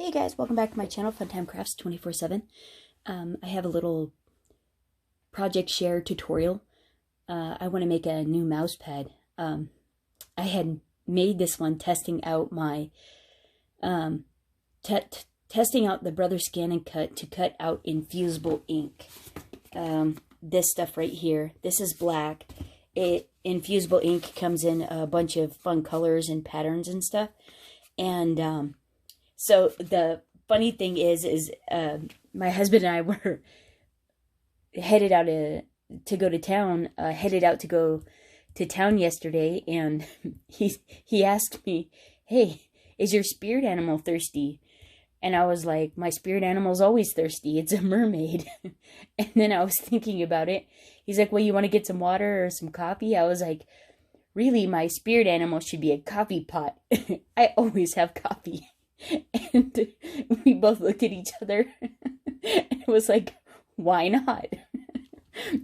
Hey guys, welcome back to my channel, Funtime Crafts 24/7. I have a little project share tutorial. I want to make a new mouse pad. I had made this one testing out my testing out the Brother Scan and Cut to cut out infusible ink. This stuff right here. This is black. Infusible ink comes in a bunch of fun colors and patterns and stuff. And so the funny thing is my husband and I were headed out to go to town, yesterday, and he asked me, "Hey, is your spirit animal thirsty?" And I was like, "My spirit animal's always thirsty. It's a mermaid." And then I was thinking about it. He's like, "Well, you want to get some water or some coffee?" I was like, "Really, my spirit animal should be a coffee pot." I always have coffee. And we both looked at each other. It was like, why not?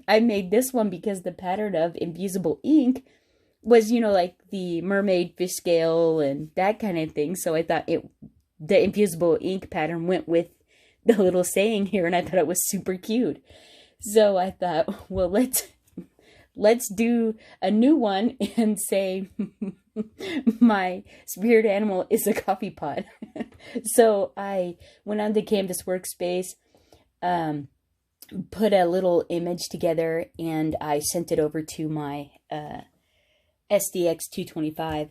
I made this one because the pattern of infusible ink was, like the mermaid fish scale and that kind of thing. So I thought the infusible ink pattern went with the little saying here, and I thought it was super cute. So I thought, well, let's do a new one and say my spirit animal is a coffee pot. So I went on the Canvas workspace, put a little image together, and I sent it over to my sdx225.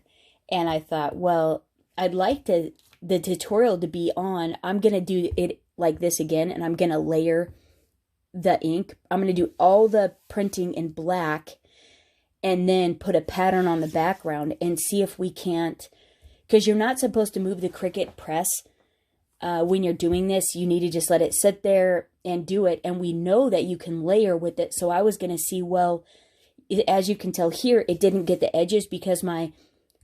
And I thought, well, I'd like the tutorial to be on. I'm going to do it like this again, and I'm going to layer the ink. I'm going to do all the printing in black and then put a pattern on the background and see if we can't, because you're not supposed to move the Cricut press when you're doing this. You need to just let it sit there and do it. And we know that you can layer with it. So I was going to see, well, as you can tell here, it didn't get the edges because my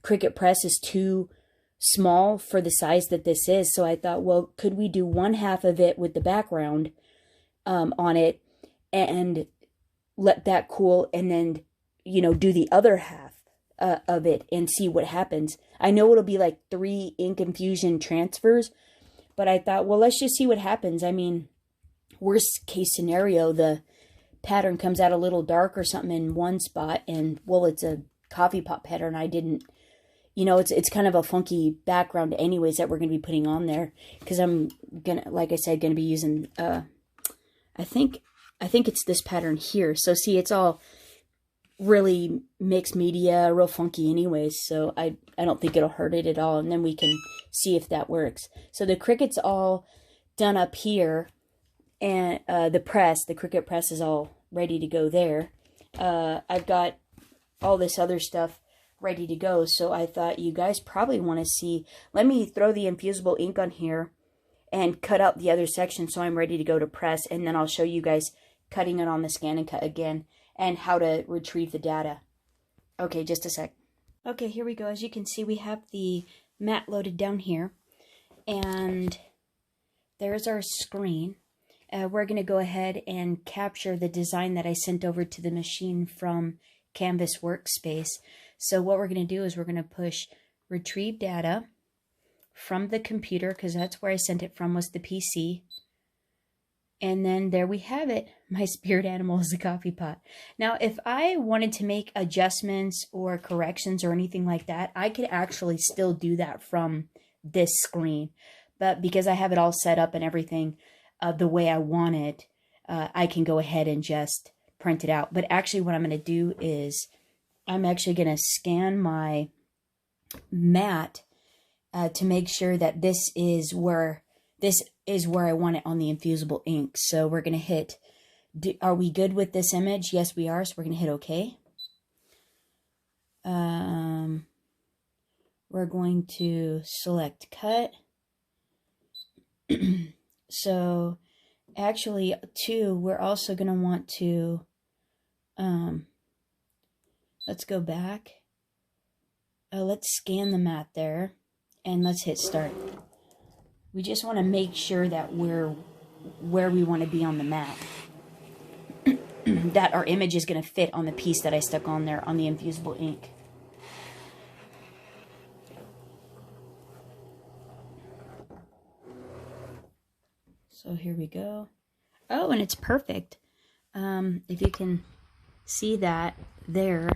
Cricut press is too small for the size that this is. So I thought, well, could we do one half of it with the background on it and let that cool, and then do the other half of it and see what happens. I know it'll be like 3 ink infusion transfers, but I thought, well, let's just see what happens. I mean, worst case scenario, the pattern comes out a little dark or something in one spot, and well, it's a coffee pot pattern. I didn't, it's kind of a funky background anyways that we're going to be putting on there, because I'm gonna, like I said, going to be using I think it's this pattern here. So see, it's all really mixed media, real funky anyways. So I don't think it'll hurt it at all. And then we can see if that works. So the Cricut's all done up here, and the Cricut press is all ready to go there. I've got all this other stuff ready to go. So I thought you guys probably want to see. Let me throw the infusible ink on here and cut out the other section so I'm ready to go to press, and then I'll show you guys cutting it on the Scan and Cut again and how to retrieve the data. Okay, just a sec. Okay, here we go. As you can see, we have the mat loaded down here, and there's our screen. We're going to go ahead and capture the design that I sent over to the machine from Canvas Workspace. So what we're going to do is we're going to push Retrieve Data from the computer, because that's where I sent it from, was the PC. And then there we have it. My spirit animal is a coffee pot. Now, if I wanted to make adjustments or corrections or anything like that, I could actually still do that from this screen. But because I have it all set up and everything the way I want it, I can go ahead and just print it out. But actually what I'm going to do is I'm actually going to scan my mat to make sure that this is where I want it on the infusible ink. So we're going to hit, are we good with this image? Yes, we are. So we're going to hit OK. We're going to select cut. So actually too, we're also going to want to, let's go back. Let's scan the mat there and let's hit start. We just want to make sure that we're where we want to be on the mat. That our image is going to fit on the piece that I stuck on there on the infusible ink. So here we go. Oh, and it's perfect. If you can see that there,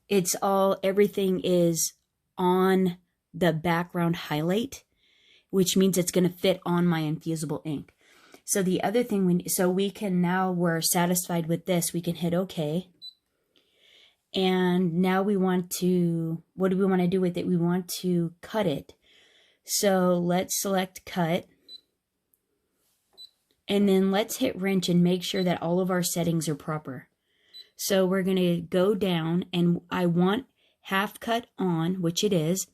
it's all, everything is on the background highlight, which means it's going to fit on my infusible ink. So the other thing, so we can, now we're satisfied with this, we can hit OK. And now we want to, what do we want to do with it? We want to cut it. So let's select cut. And then let's hit wrench and make sure that all of our settings are proper. So we're going to go down, and I want half cut on, which it is.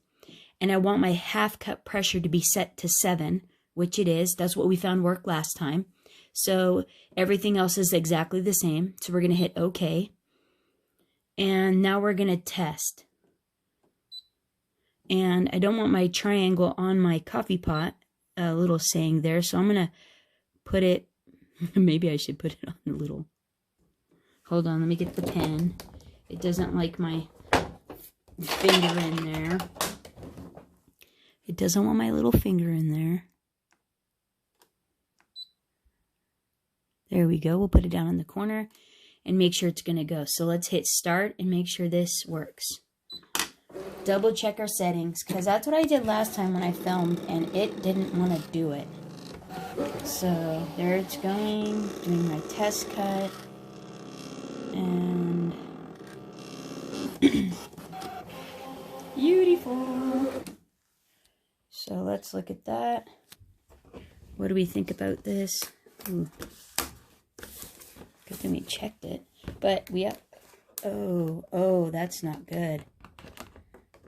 And I want my half cut pressure to be set to 7, which it is. That's what we found worked last time. So everything else is exactly the same. So we're going to hit OK. And now we're going to test. And I don't want my triangle on my coffee pot, a little saying there. So I'm going to put it, maybe I should put it on a little, hold on, let me get the pen. It doesn't like my finger in there. It doesn't want my little finger in there. There we go. We'll put it down in the corner and make sure it's going to go. So let's hit start and make sure this works. Double check our settings, because that's what I did last time when I filmed and it didn't want to do it. So there it's going, doing my test cut, and beautiful. So let's look at that. What do we think about this? Ooh. Good thing we checked it. But we have, oh, that's not good.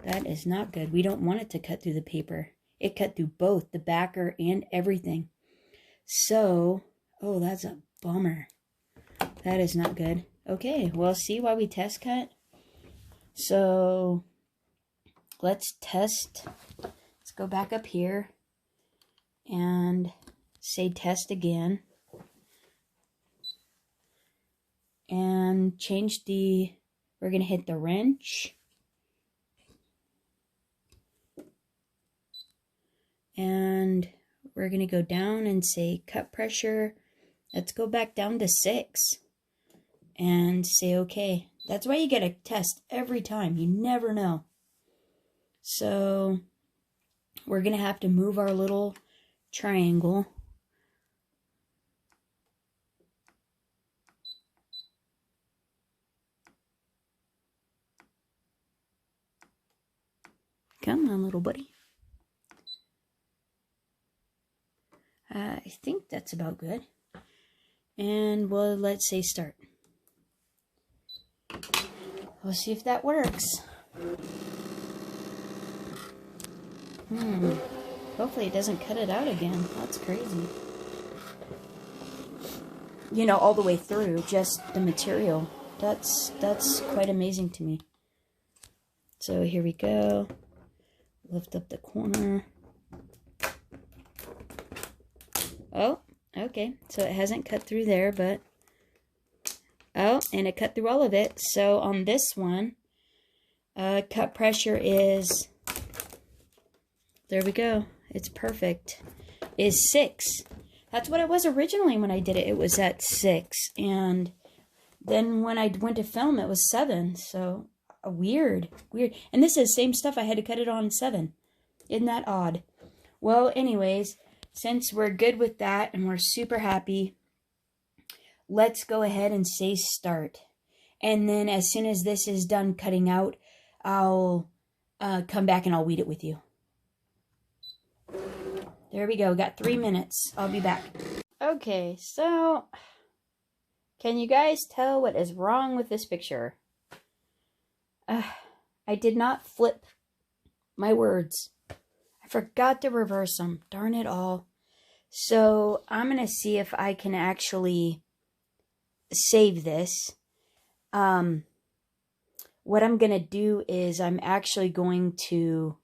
That is not good. We don't want it to cut through the paper. It cut through both the backer and everything. So, oh, that's a bummer. That is not good. Okay, well, see why we test cut? So, let's test. Let's go back up here and say test again. And change the, we're going to hit the wrench. And we're going to go down and say cut pressure. Let's go back down to 6 and say okay. That's why you get a test every time. You never know. So we're going to have to move our little triangle. Come on, little buddy. I think that's about good. And well, let's say start. We'll see if that works. Hopefully it doesn't cut it out again. That's crazy. You know, all the way through, just the material. That's quite amazing to me. So here we go. Lift up the corner. Oh, okay. So it hasn't cut through there, but... Oh, and it cut through all of it. So on this one, cut pressure is... There we go. It's perfect. Is 6. That's what it was originally when I did it. It was at 6. And then when I went to film, it was 7. So weird. And this is the same stuff. I had to cut it on 7. Isn't that odd? Well, anyways... Since we're good with that and we're super happy, let's go ahead and say start. And then as soon as this is done cutting out, I'll come back and I'll weed it with you. There we go. Got 3 minutes. I'll be back. Okay, so can you guys tell what is wrong with this picture? I did not flip my words. I forgot to reverse them. Darn it all. So I'm going to see if I can actually save this. What I'm going to do is I'm actually going to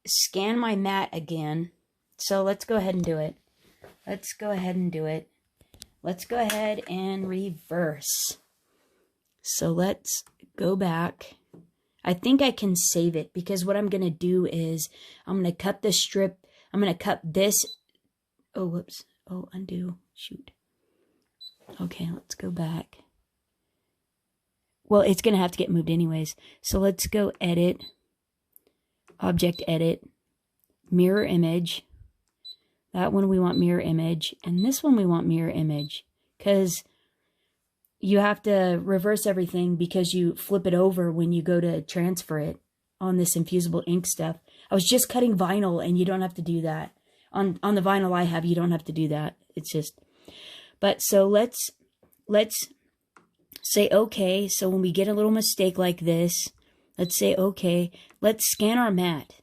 scan my mat again. So let's go ahead and do it. Let's go ahead and reverse. So let's go back. I think I can save it because what I'm going to do is I'm going to cut the strip. I'm going to cut this. Oh, whoops. Oh, undo. Shoot. Okay, let's go back. Well, it's going to have to get moved anyways. So let's go edit. Object edit. Mirror image. That one we want mirror image. And this one we want mirror image. Because you have to reverse everything because you flip it over when you go to transfer it on this infusible ink stuff. I was just cutting vinyl and you don't have to do that. On the vinyl I have, you don't have to do that. It's just, but so let's say okay. So when we get a little mistake like this, let's say okay. Let's scan our mat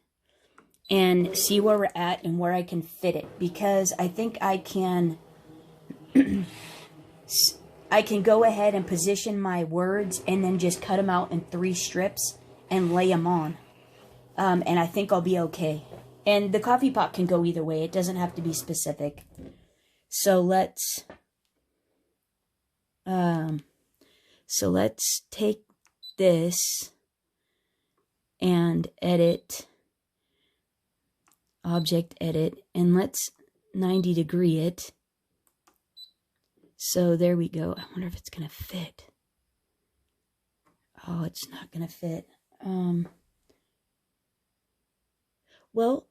and see where we're at and where I can fit it, because I think I can I can go ahead and position my words and then just cut them out in 3 strips and lay them on. And I think I'll be okay. And the coffee pot can go either way. It doesn't have to be specific. So let's take this and edit, object edit, and let's 90 degree it. So there we go. I wonder if it's going to fit. Oh, it's not going to fit. Well,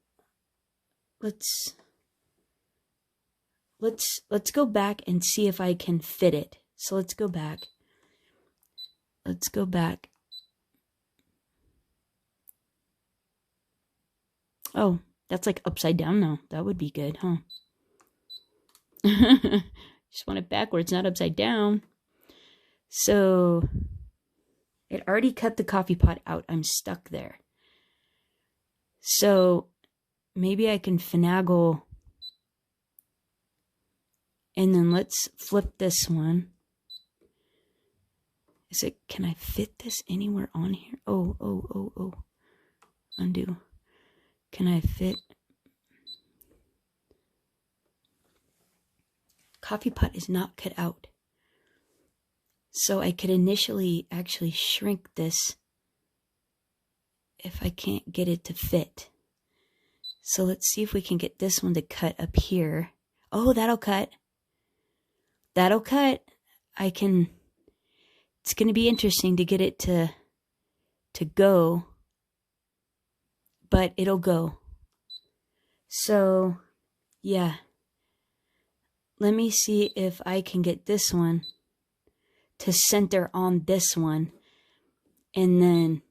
let's go back and see if I can fit it. So let's go back. Let's go back. Oh, that's like upside down now. That would be good, huh? Just want it backwards, not upside down. So it already cut the coffee pot out. I'm stuck there. So maybe I can finagle. And then let's flip this one. Can I fit this anywhere on here? Oh. Undo. Can I fit? Coffee pot is not cut out. So I could initially actually shrink this if I can't get it to fit. So let's see if we can get this one to cut up here. Oh, that'll cut. That'll cut. It's going to be interesting to get it to go, but it'll go. So, yeah. Let me see if I can get this one to center on this one, and then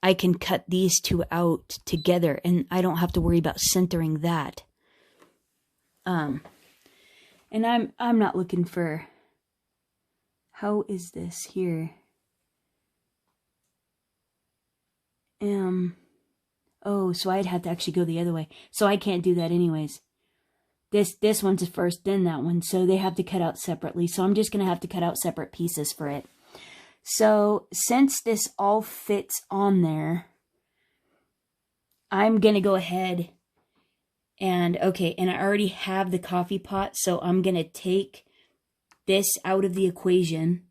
I can cut these 2 out together, and I don't have to worry about centering that. And I'm not looking for, how is this here? Oh, so I'd have to actually go the other way. So I can't do that anyways. This one's first, then that one. So they have to cut out separately. So I'm just going to have to cut out separate pieces for it. So since this all fits on there, I'm going to go ahead and, okay, and I already have the coffee pot. So I'm going to take this out of the equation.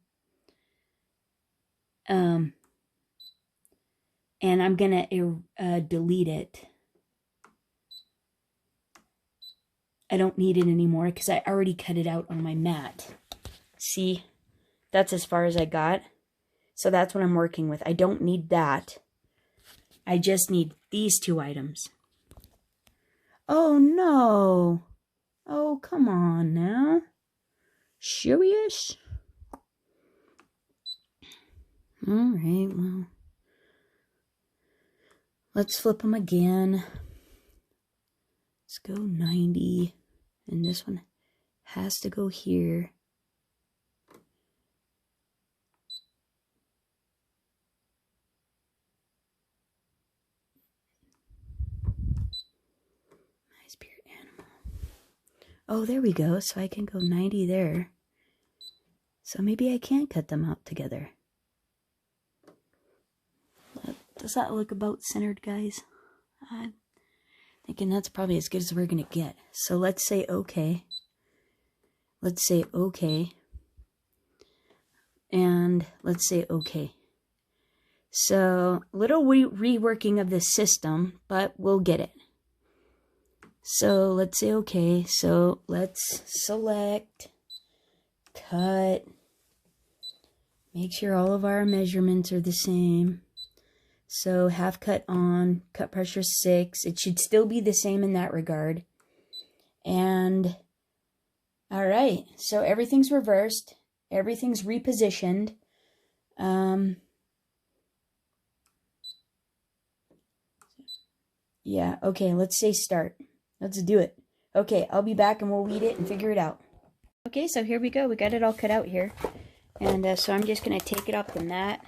And I'm going to delete it. I don't need it anymore because I already cut it out on my mat. See, that's as far as I got. So that's what I'm working with. I don't need that. I just need these 2 items. Oh, no. Oh, come on now. Serious? All right, well. Let's flip them again. Let's go 90. And this one has to go here. My spirit animal. Oh, there we go. So I can go 90 there. So maybe I can cut them out together. Does that look about centered, guys? I'm thinking that's probably as good as we're going to get. So let's say okay. Let's say okay. And let's say okay. So, little reworking of the system, but we'll get it. So, let's say okay. So, let's select, cut, make sure all of our measurements are the same. So, half cut on, cut pressure 6. It should still be the same in that regard. And, alright, so everything's reversed. Everything's repositioned. Yeah, okay, let's say start. Let's do it. Okay, I'll be back and we'll weed it and figure it out. Okay, so here we go. We got it all cut out here. And so I'm just going to take it off the mat.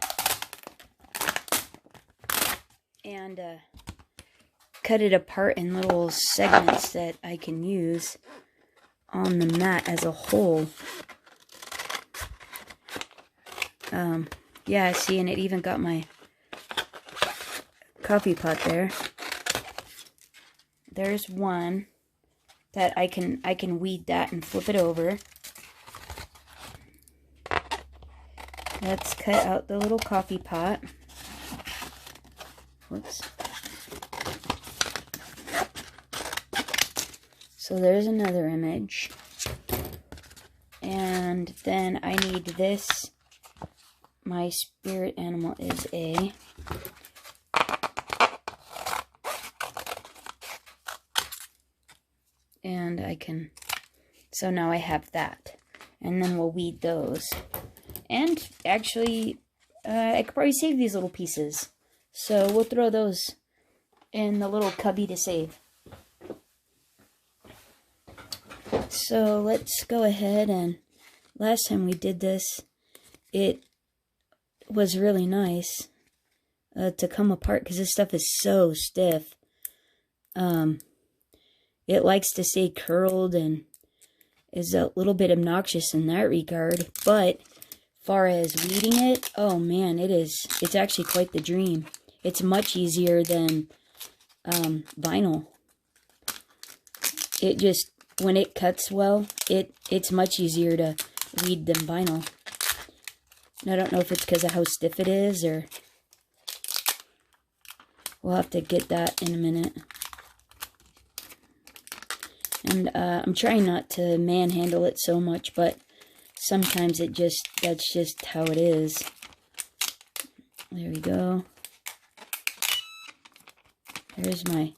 And cut it apart in little segments that I can use on the mat as a whole. Yeah, see, and it even got my coffee pot there. There's one that I can weed that and flip it over. Let's cut out the little coffee pot. Whoops. So there's another image. And then I need this. My spirit animal is a... And I can... So now I have that. And then we'll weed those. And actually, I could probably save these little pieces. So we'll throw those in the little cubby to save. So let's go ahead and last time we did this, it was really nice to come apart because this stuff is so stiff. It likes to stay curled and is a little bit obnoxious in that regard. But far as weeding it, oh man, it's actually quite the dream. It's much easier than vinyl. It just, when it cuts well, it's much easier to weed than vinyl. And I don't know if it's because of how stiff it is, or we'll have to get that in a minute. And I'm trying not to manhandle it so much, but sometimes that's just how it is. There we go. There's my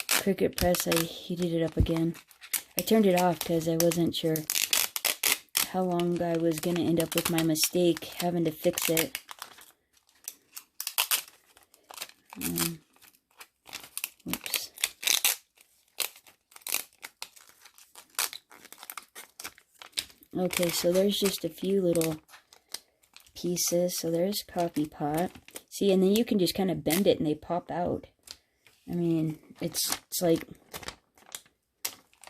Cricut press. I heated it up again. I turned it off because I wasn't sure how long I was going to end up with my mistake, having to fix it. Whoops. Okay, so there's just a few little pieces. So there's coffee pot. See, and then you can just kind of bend it and they pop out. I mean, it's like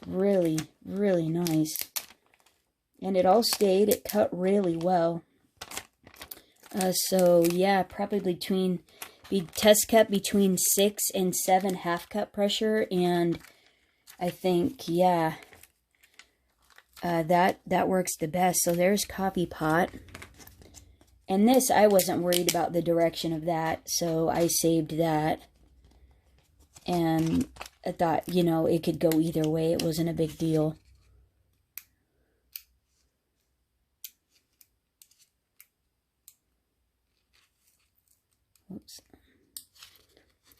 really, really nice. And it all stayed. It cut really well. So yeah, probably test cut between 6 and 7 half cut pressure, and I think yeah, that works the best. So there's coffee pot, and this I wasn't worried about the direction of that, so I saved that. And I thought, you know, it could go either way. It wasn't a big deal. Oops.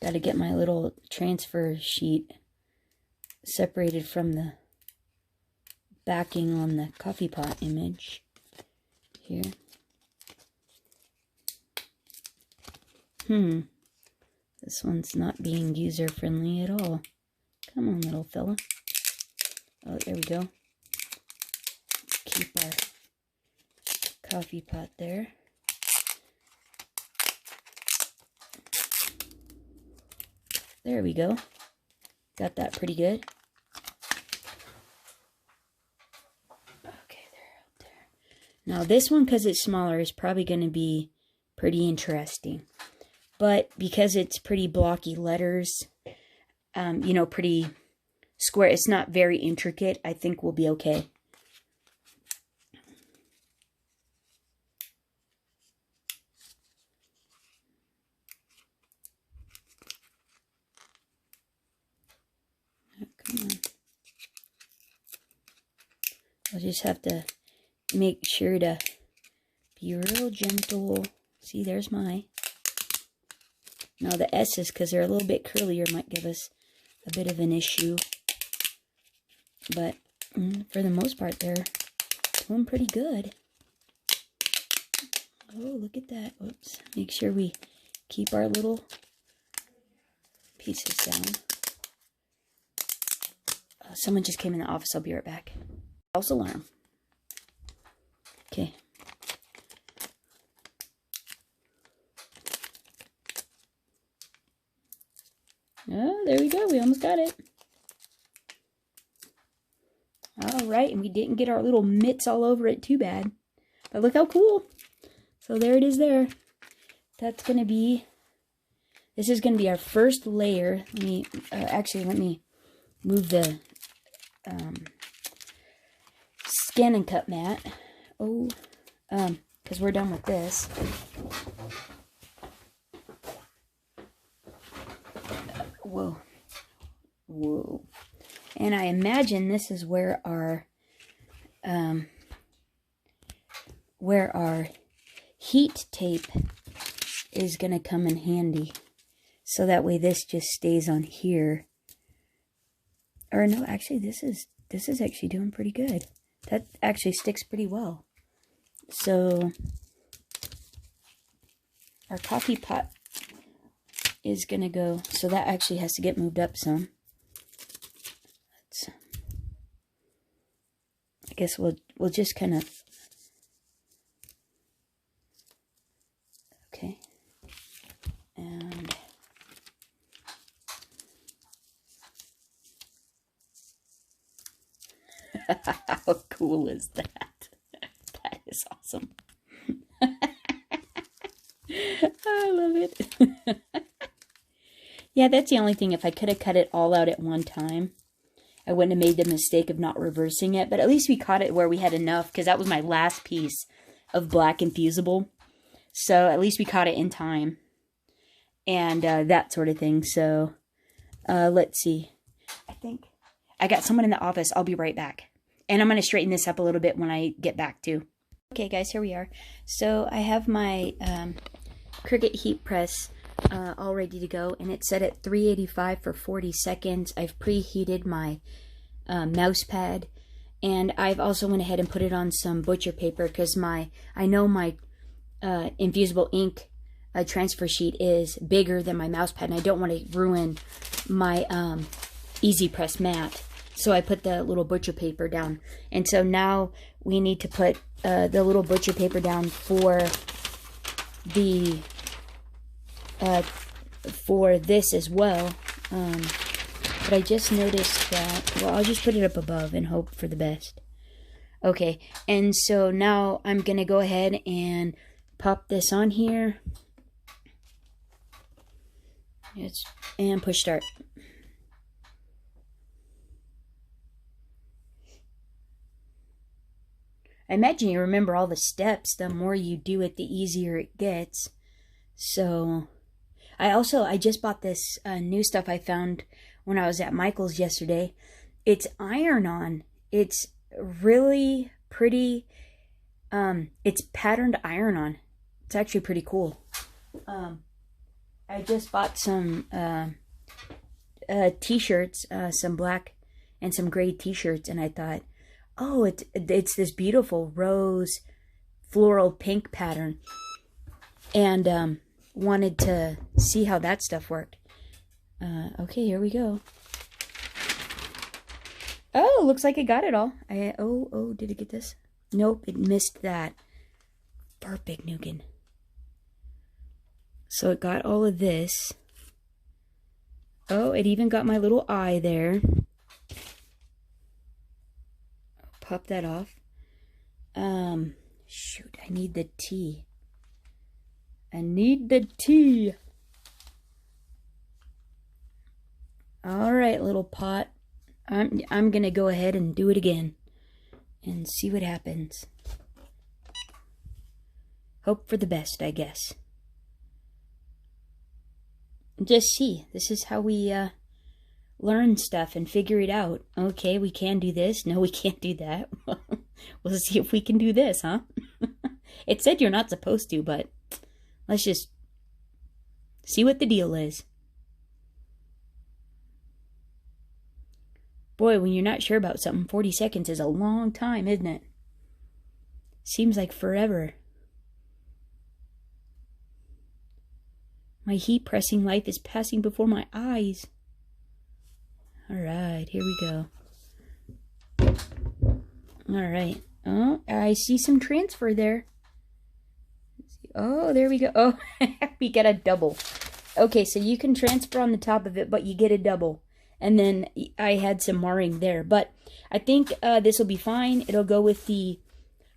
Got to get my little transfer sheet separated from the backing on the coffee pot image here. This one's not being user-friendly at all. Come on, little fella. Oh, there we go. Keep our coffee pot there. There we go. Got that pretty good. Okay, there. Now this one, because it's smaller, is probably going to be pretty interesting. But because it's pretty blocky letters, you know, pretty square, it's not very intricate, I think we'll be okay. I'll just have to make sure to be real gentle. See, there's my... Now the S's, because they're a little bit curlier, might give us a bit of an issue. But for the most part, they're doing pretty good. Oh, look at that. Whoops. Make sure we keep our little pieces down. Someone just came in the office. I'll be right back. False alarm. Okay. Oh, there we go. We almost got it. All right, and we didn't get our little mitts all over it too bad. But look how cool. So there it is there. That's going to be... This is going to be our first layer. Let me... actually, let me move the scan and cut mat. Oh, because we're done with this. Whoa. Whoa. And I imagine this is where our heat tape is going to come in handy. So that way this just stays on here. Or no, actually this is actually doing pretty good. That actually sticks pretty well. So our coffee pot is going to go, so that actually has to get moved up some. I guess we'll just kind of, okay, and how cool is that? That is awesome. I love it. Yeah, that's the only thing. If I could have cut it all out at one time, I wouldn't have made the mistake of not reversing it. But at least we caught it where we had enough, because that was my last piece of black infusible. So at least we caught it in time. And that sort of thing. So let's see. I think I got someone in the office. I'll be right back. And I'm going to straighten this up a little bit when I get back too. Okay guys, here we are. So I have my Cricut heat press all ready to go, and it's set at 385 for 40 seconds. I've preheated my mouse pad, and I've also went ahead and put it on some butcher paper because I know my infusible ink transfer sheet is bigger than my mouse pad, and I don't want to ruin my easy press mat. So I put the little butcher paper down, and so now we need to put the little butcher paper down for the for this as well. But I just noticed that, well, I'll just put it up above and hope for the best. Okay, and so now I'm gonna go ahead and pop this on here. And push start. I imagine you remember all the steps. The more you do it, the easier it gets. So, I just bought this new stuff I found when I was at Michael's yesterday. It's iron-on. It's really pretty. It's patterned iron-on. It's actually pretty cool. I just bought some t-shirts, some black and some gray t-shirts, and I thought, oh, it's this beautiful rose floral pink pattern, and wanted to see how that stuff worked. Okay, here we go. Oh, looks like it got it all. Oh, did it get this? Nope, it missed that. Perfect, Nukin. So it got all of this. Oh, it even got my little eye there. Pop that off. Shoot, I need the T. I need the T. All right, little pot. I'm gonna go ahead and do it again and see what happens. Hope for the best, I guess. Just see. This is how we learn stuff and figure it out. Okay, we can do this. No, we can't do that. We'll see if we can do this, huh? It said you're not supposed to, but let's just see what the deal is. Boy, when you're not sure about something, 40 seconds is a long time, isn't it? Seems like forever. My heat pressing life is passing before my eyes. Alright, here we go. Alright. Oh, I see some transfer there. Oh, there we go. Oh, we get a double. Okay, so you can transfer on the top of it, but you get a double. And then I had some marring there. But I think this will be fine. It'll go with the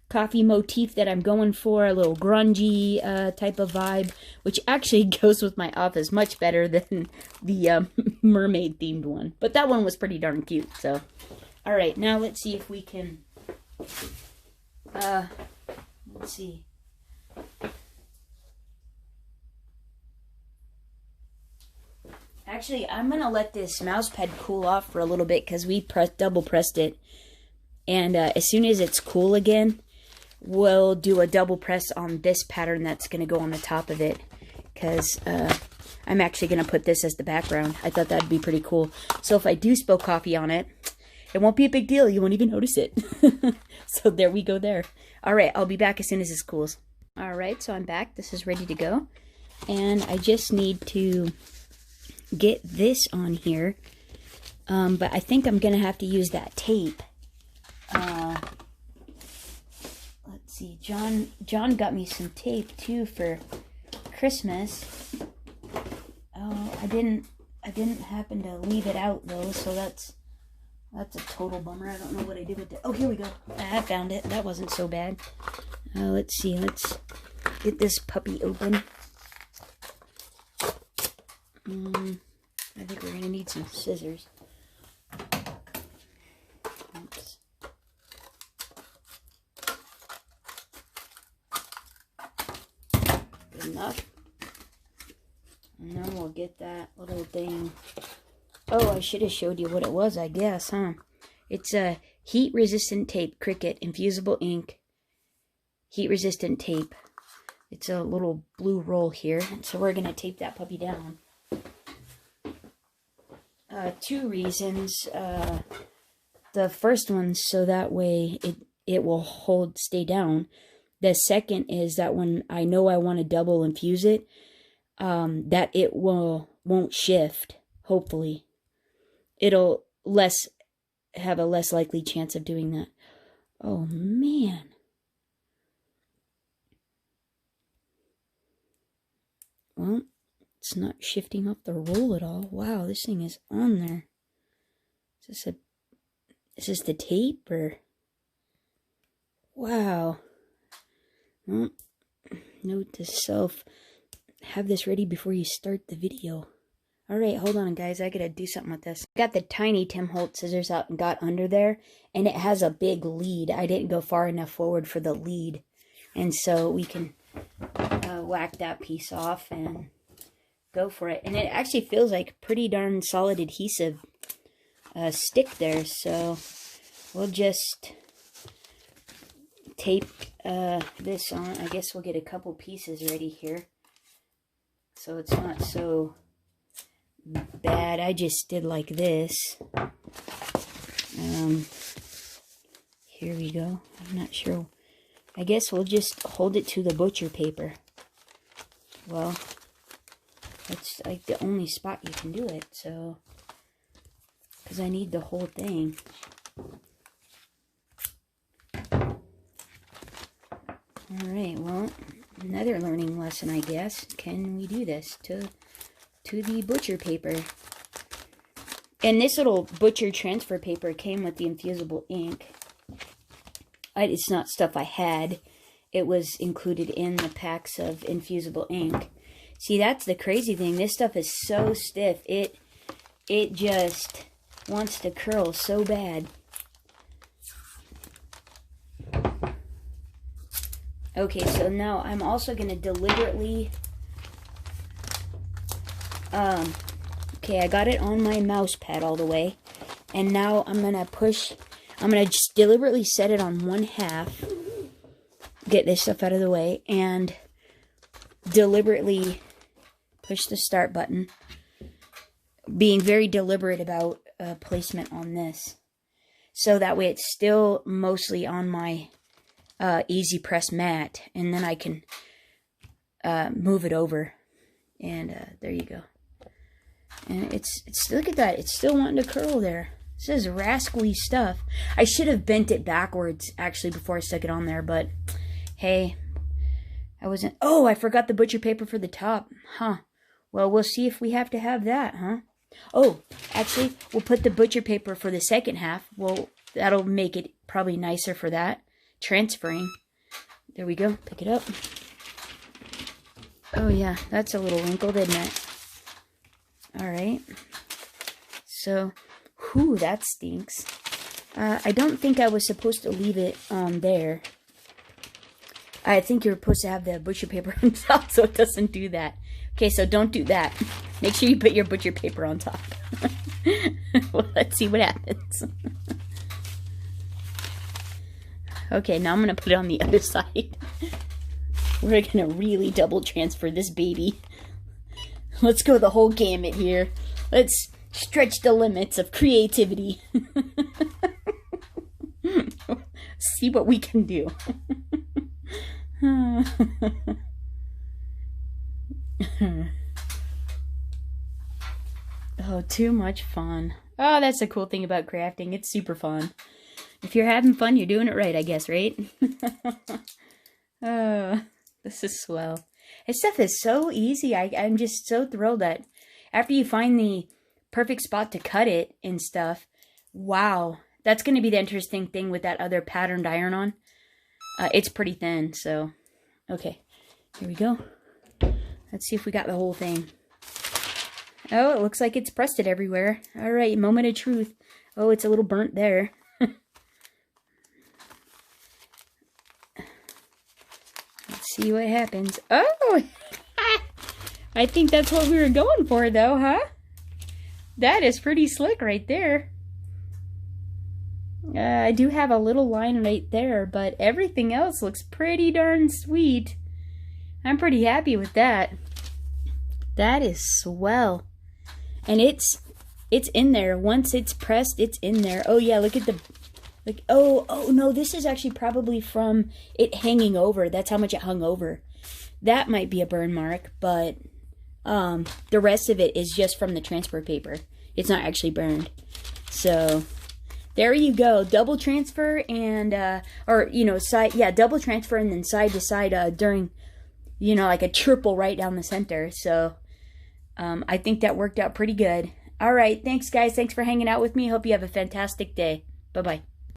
coffee motif that I'm going for. A little grungy type of vibe. Which actually goes with my office much better than the mermaid themed one. But that one was pretty darn cute. So, alright, now let's see if we can... let's see. Actually, I'm going to let this mouse pad cool off for a little bit because we double pressed it. And as soon as it's cool again, we'll do a double press on this pattern that's going to go on the top of it. Because I'm actually going to put this as the background. I thought that'd be pretty cool. So if I do spill coffee on it, it won't be a big deal. You won't even notice it. So there we go there. Alright, I'll be back as soon as this cools. Alright, so I'm back. This is ready to go. And I just need to get this on here. But I think I'm going to have to use that tape. Let's see. John got me some tape too for Christmas. Oh, I didn't happen to leave it out though, so that's a total bummer. I don't know what I did with it. Oh, here we go. I found it. That wasn't so bad. Let's see. Let's get this puppy open. I think we're going to need some scissors. Oops. Good enough. And then we'll get that little thing. Oh, I should have showed you what it was, I guess, huh? It's a heat-resistant tape, Cricut, infusible ink, heat-resistant tape. It's a little blue roll here, so we're going to tape that puppy down. Two reasons. The first one, so that way it will stay down. The second is that when I know I want to double infuse it, that it won't shift, hopefully. It'll have a less likely chance of doing that. Oh, man. Well, it's not shifting up the roll at all. Wow, this thing is on there. Is this the tape or? Wow. Well, note to self, have this ready before you start the video. Alright, hold on guys, I gotta do something with this. I got the tiny Tim Holtz scissors out and got under there, and it has a big lead. I didn't go far enough forward for the lead. And so we can whack that piece off and go for it. And it actually feels like pretty darn solid adhesive stick there, so we'll just tape this on. I guess we'll get a couple pieces ready here so it's not so bad. I just did like this. Here we go. I'm not sure. I guess we'll just hold it to the butcher paper. Well, that's like the only spot you can do it, so because I need the whole thing. Alright, well, another learning lesson, I guess. Can we do this to the butcher paper? And this little butcher transfer paper came with the infusible ink. It's not stuff I had. It was included in the packs of infusible ink. See, that's the crazy thing. This stuff is so stiff. It just wants to curl so bad. Okay, so now I'm also going to deliberately Okay, I got it on my mouse pad all the way. And now I'm going to just deliberately set it on 1/2. Get this stuff out of the way. And deliberately push the start button. Being very deliberate about placement on this. So that way it's still mostly on my easy press mat. And then I can move it over. And there you go. And it's look at that. It's still wanting to curl there. This is rascally stuff. I should have bent it backwards, actually, before I stuck it on there. But, hey, I wasn't... Oh, I forgot the butcher paper for the top. Huh. Well, we'll see if we have to have that, huh? Oh, actually, we'll put the butcher paper for the second half. Well, that'll make it probably nicer for that. Transferring. There we go. Pick it up. Oh, yeah. That's a little wrinkled, isn't it? Alright. So, whew, that stinks. I don't think I was supposed to leave it on there. I think you're supposed to have the butcher paper on top so it doesn't do that. Okay, so don't do that. Make sure you put your butcher paper on top. Well, let's see what happens. Okay, now I'm going to put it on the other side. We're going to really double transfer this baby. Let's go the whole gamut here. Let's stretch the limits of creativity. See what we can do. Oh, too much fun. Oh, that's the cool thing about crafting. It's super fun. If you're having fun, you're doing it right, I guess, right? Oh, this is swell. This stuff is so easy. I'm just so thrilled that after you find the perfect spot to cut it and stuff, wow. That's going to be the interesting thing with that other patterned iron-on. It's pretty thin, so... Okay, here we go. Let's see if we got the whole thing. Oh, it looks like it's pressed it everywhere. Alright, moment of truth. Oh, it's a little burnt there. Let's see what happens. Oh! I think that's what we were going for, though, huh? That is pretty slick right there. I do have a little line right there, but everything else looks pretty darn sweet. I'm pretty happy with that. That is swell. And it's in there. Once it's pressed, it's in there. Oh yeah, look at the... Like, oh no, this is actually probably from it hanging over. That's how much it hung over. That might be a burn mark, but the rest of it is just from the transfer paper. It's not actually burned. So... there you go, double transfer and, or, you know, side, yeah, double transfer and then side to side during, you know, like a triple right down the center. So, I think that worked out pretty good. All right, thanks, guys. Thanks for hanging out with me. Hope you have a fantastic day. Bye-bye.